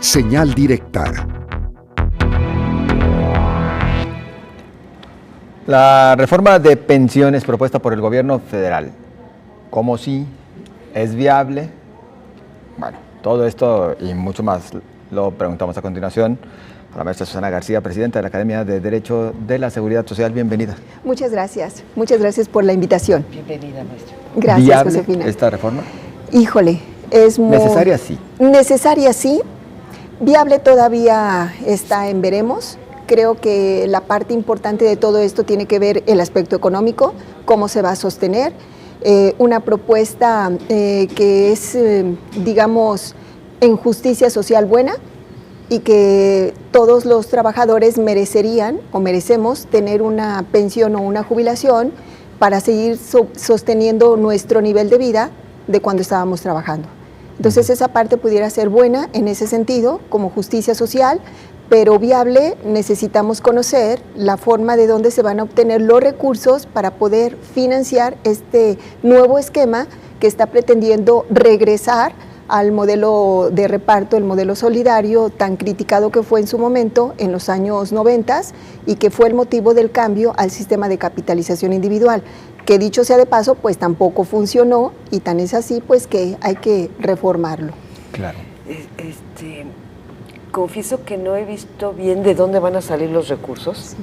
Señal directa. La reforma de pensiones propuesta por el gobierno federal, ¿cómo sí? ¿Es viable? Bueno, todo esto y mucho más lo preguntamos a continuación a la maestra Susana García, presidenta de la Academia de Derecho de la Seguridad Social. Bienvenida. Muchas gracias por la invitación. Bienvenida, maestra. Gracias, ¿Viable Josefina. esta reforma? Híjole, es muy... Necesaria, sí. Necesaria, sí. Viable todavía está en veremos. Creo que la parte importante de todo esto tiene que ver el aspecto económico, cómo se va a sostener. Una propuesta que es, digamos, en justicia social buena y que todos los trabajadores merecerían o merecemos tener una pensión o una jubilación para seguir sosteniendo nuestro nivel de vida de cuando estábamos trabajando. Entonces esa parte pudiera ser buena en ese sentido, como justicia social, pero viable. Necesitamos conocer la forma de dónde se van a obtener los recursos para poder financiar este nuevo esquema que está pretendiendo regresar al modelo de reparto, el modelo solidario tan criticado que fue en su momento en los años 90 y que fue el motivo del cambio al sistema de capitalización individual, que dicho sea de paso, pues tampoco funcionó y tan es así pues que hay que reformarlo. Claro. Confieso que no he visto bien de dónde van a salir los recursos,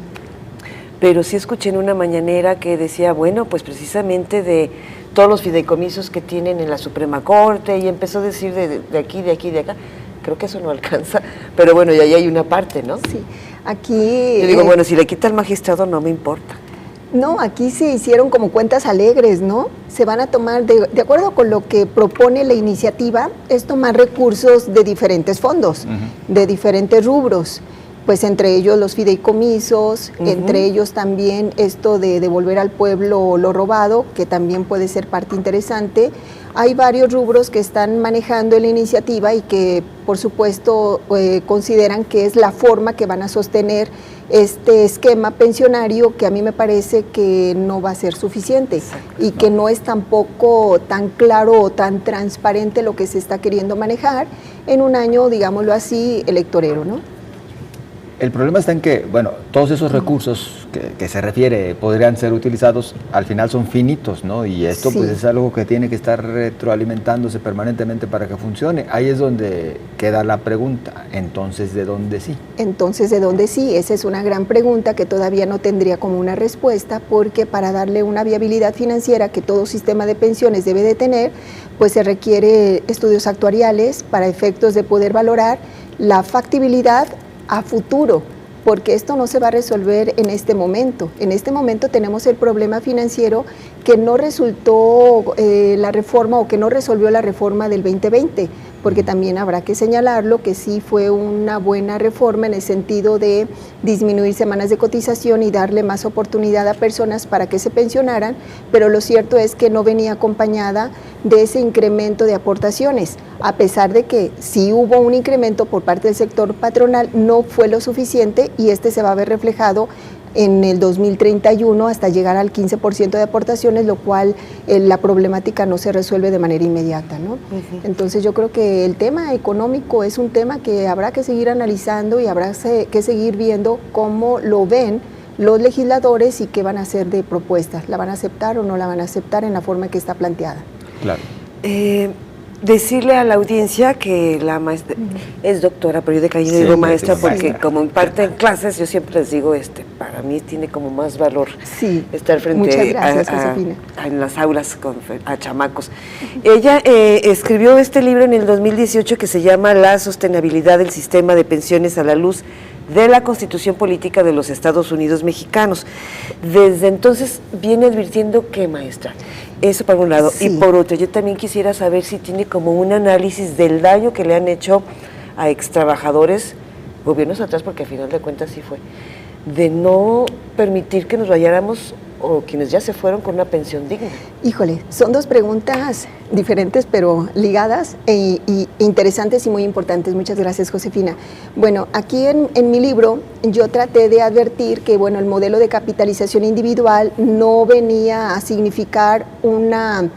pero sí escuché en una mañanera que decía, bueno, pues precisamente de todos los fideicomisos que tienen en la Suprema Corte, y empezó a decir de aquí, de aquí, de acá. Creo que eso no alcanza, pero bueno, y ahí hay una parte, ¿no? Sí, aquí... Yo digo, bueno, si le quita al magistrado no me importa. No, aquí se hicieron como cuentas alegres, ¿no? Se van a tomar, de acuerdo con lo que propone la iniciativa, es tomar recursos de diferentes fondos, de diferentes rubros, pues entre ellos los fideicomisos, entre ellos también esto de devolver al pueblo lo robado, que también puede ser parte interesante. Hay varios rubros que están manejando la iniciativa y que, por supuesto, consideran que es la forma que van a sostener este esquema pensionario, que a mí me parece que no va a ser suficiente. Exacto. Y que no es tampoco tan claro o tan transparente lo que se está queriendo manejar en un año, digámoslo así, electorero, ¿no? El problema está en que, bueno, todos esos recursos que se refiere podrían ser utilizados, al final son finitos, ¿no? Y esto pues es algo que tiene que estar retroalimentándose permanentemente para que funcione. Ahí es donde queda la pregunta, entonces, ¿de dónde sí? Entonces, ¿de dónde sí? Esa es una gran pregunta que todavía no tendría como una respuesta, porque para darle una viabilidad financiera que todo sistema de pensiones debe de tener, pues se requiere estudios actuariales para efectos de poder valorar la factibilidad a futuro, porque esto no se va a resolver en este momento. En este momento tenemos el problema financiero que no resultó la reforma o que no resolvió la reforma del 2020, porque también habrá que señalarlo que sí fue una buena reforma en el sentido de disminuir semanas de cotización y darle más oportunidad a personas para que se pensionaran, pero lo cierto es que no venía acompañada de ese incremento de aportaciones, a pesar de que sí hubo un incremento por parte del sector patronal, no fue lo suficiente y este se va a ver reflejado en el 2031 hasta llegar al 15% de aportaciones, lo cual la problemática no se resuelve de manera inmediata, ¿no? Entonces yo creo que el tema económico es un tema que habrá que seguir analizando y habrá que seguir viendo cómo lo ven los legisladores y qué van a hacer de propuestas. ¿La van a aceptar o no la van a aceptar en la forma que está planteada? Claro. Decirle a la audiencia que la maestra es doctora, pero yo de cariño digo maestra porque como imparte en clases, yo siempre les digo, para mí tiene como más valor estar frente en las aulas a chamacos. Ella escribió este libro en el 2018 que se llama La sostenibilidad del sistema de pensiones a la luz de la Constitución Política de los Estados Unidos Mexicanos. Desde entonces viene advirtiendo que, maestra, eso por un lado, y por otro, yo también quisiera saber si tiene como un análisis del daño que le han hecho a extrabajadores, gobiernos atrás, porque al final de cuentas sí fue, de no permitir que nos vayáramos, o quienes ya se fueron, con una pensión digna. Híjole, son dos preguntas diferentes pero ligadas e interesantes y muy importantes. Muchas gracias, Josefina. Bueno, aquí en mi libro yo traté de advertir que bueno, el modelo de capitalización individual no venía a significar una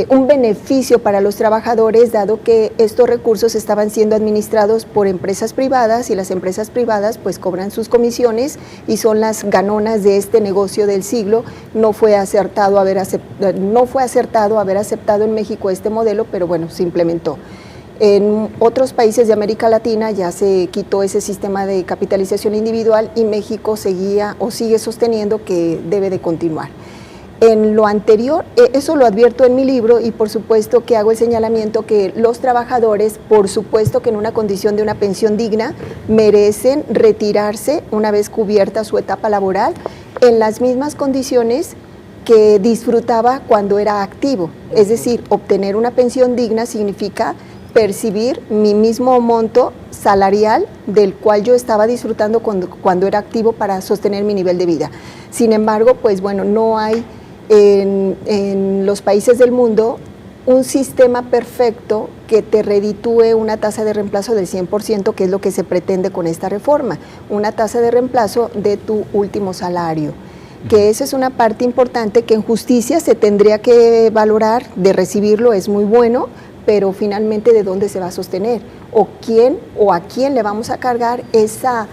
un beneficio para los trabajadores, dado que estos recursos estaban siendo administrados por empresas privadas y las empresas privadas pues cobran sus comisiones y son las ganonas de este negocio del siglo. No fue acertado haber aceptado en México este modelo, pero bueno, se implementó. En otros países de América Latina ya se quitó ese sistema de capitalización individual y México seguía o sigue sosteniendo que debe de continuar. En lo anterior, eso lo advierto en mi libro y por supuesto que hago el señalamiento que los trabajadores, por supuesto que en una condición de una pensión digna, merecen retirarse una vez cubierta su etapa laboral en las mismas condiciones que disfrutaba cuando era activo. Es decir, obtener una pensión digna significa percibir mi mismo monto salarial del cual yo estaba disfrutando cuando era activo para sostener mi nivel de vida. Sin embargo, pues bueno, no hay en los países del mundo un sistema perfecto que te reditúe una tasa de reemplazo del 100%, que es lo que se pretende con esta reforma, una tasa de reemplazo de tu último salario, que esa es una parte importante que en justicia se tendría que valorar, de recibirlo es muy bueno, pero finalmente de dónde se va a sostener, o a quién le vamos a cargar esa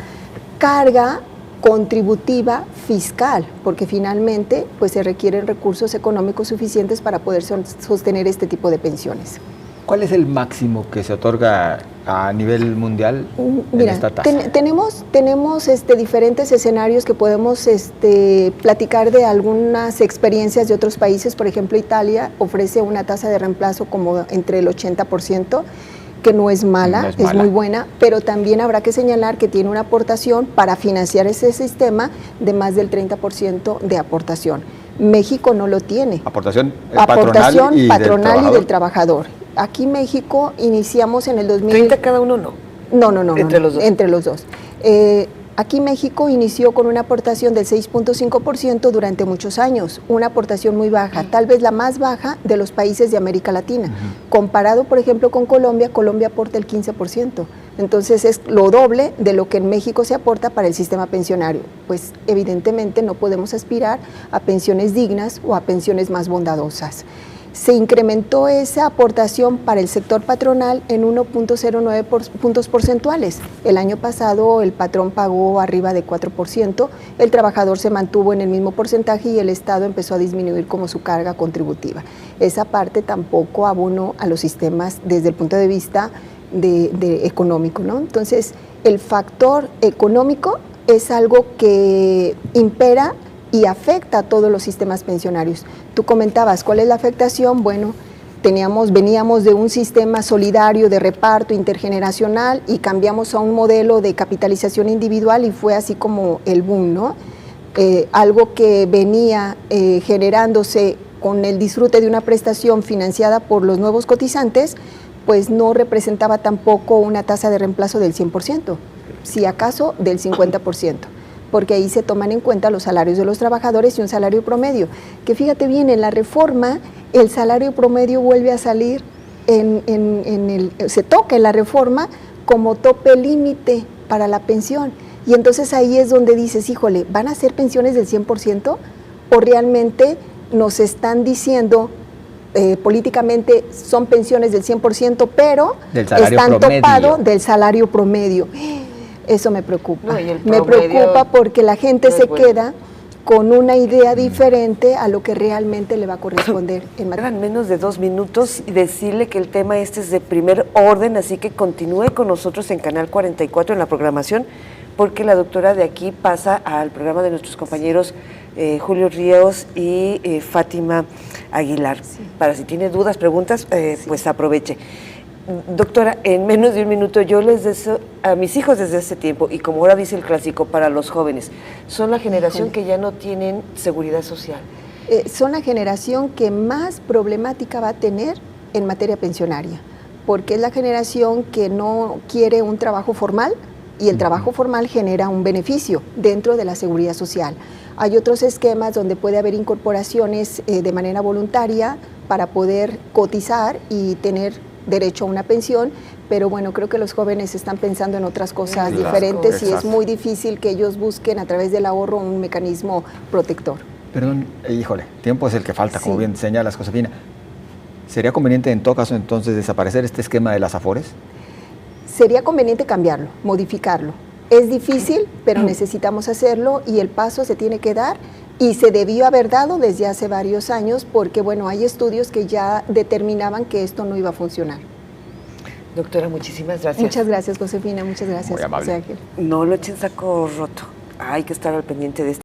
carga contributiva fiscal, porque finalmente pues se requieren recursos económicos suficientes para poder sostener este tipo de pensiones. ¿Cuál es el máximo que se otorga a nivel mundial en esta tasa? Tenemos diferentes escenarios que podemos platicar de algunas experiencias de otros países. Por ejemplo, Italia ofrece una tasa de reemplazo como entre el 80%, que no es mala, es muy buena, pero también habrá que señalar que tiene una aportación para financiar ese sistema de más del 30% de aportación. México no lo tiene. Aportación patronal y del trabajador. Aquí México iniciamos en el 2000. ¿30 cada uno no? No. Entre los dos. Entre los dos. Aquí México inició con una aportación del 6.5% durante muchos años, una aportación muy baja, tal vez la más baja de los países de América Latina. Comparado, por ejemplo, con Colombia, Colombia aporta el 15%. Entonces es lo doble de lo que en México se aporta para el sistema pensionario. Pues evidentemente no podemos aspirar a pensiones dignas o a pensiones más bondadosas. Se incrementó esa aportación para el sector patronal en 1.09 puntos porcentuales. El año pasado el patrón pagó arriba de 4%, el trabajador se mantuvo en el mismo porcentaje y el Estado empezó a disminuir como su carga contributiva. Esa parte tampoco abonó a los sistemas desde el punto de vista de económico, ¿no? Entonces, el factor económico es algo que impera y afecta a todos los sistemas pensionarios. Tú comentabas, ¿cuál es la afectación? Bueno, veníamos de un sistema solidario de reparto intergeneracional y cambiamos a un modelo de capitalización individual y fue así como el boom, ¿no? Algo que venía generándose con el disfrute de una prestación financiada por los nuevos cotizantes, pues no representaba tampoco una tasa de reemplazo del 100%, si acaso del 50%. Porque ahí se toman en cuenta los salarios de los trabajadores y un salario promedio, que fíjate bien, en la reforma el salario promedio vuelve a salir, se toca en la reforma como tope límite para la pensión, y entonces ahí es donde dices, híjole, ¿van a ser pensiones del 100% o realmente nos están diciendo políticamente son pensiones del 100%, pero están topados del salario promedio? Eso me preocupa. Me preocupa porque la gente se queda con una idea diferente a lo que realmente le va a corresponder. Eran menos de 2 minutos y decirle que el tema es de primer orden, así que continúe con nosotros en Canal 44 en la programación, porque la doctora de aquí pasa al programa de nuestros compañeros Julio Ríos y Fátima Aguilar. Sí. Para si tiene dudas, preguntas, pues aproveche. Doctora, en menos de un minuto, yo les deseo a mis hijos desde hace tiempo, y como ahora dice el clásico, para los jóvenes, son la generación que ya no tienen seguridad social. Son la generación que más problemática va a tener en materia pensionaria, porque es la generación que no quiere un trabajo formal, y el trabajo formal genera un beneficio dentro de la seguridad social. Hay otros esquemas donde puede haber incorporaciones de manera voluntaria para poder cotizar y tener derecho a una pensión, pero bueno, creo que los jóvenes están pensando en otras cosas diferentes y es muy difícil que ellos busquen a través del ahorro un mecanismo protector. Perdón, híjole, tiempo es el que falta, como bien señalas, Josefina. ¿Sería conveniente en todo caso entonces desaparecer este esquema de las AFORES? Sería conveniente cambiarlo, modificarlo. Es difícil, pero necesitamos hacerlo y el paso se tiene que dar y se debió haber dado desde hace varios años porque, bueno, hay estudios que ya determinaban que esto no iba a funcionar. Doctora, muchísimas gracias. Muchas gracias, Josefina, muchas gracias. Muy amable. José Ángel. No lo echen saco roto. Hay que estar al pendiente de esto.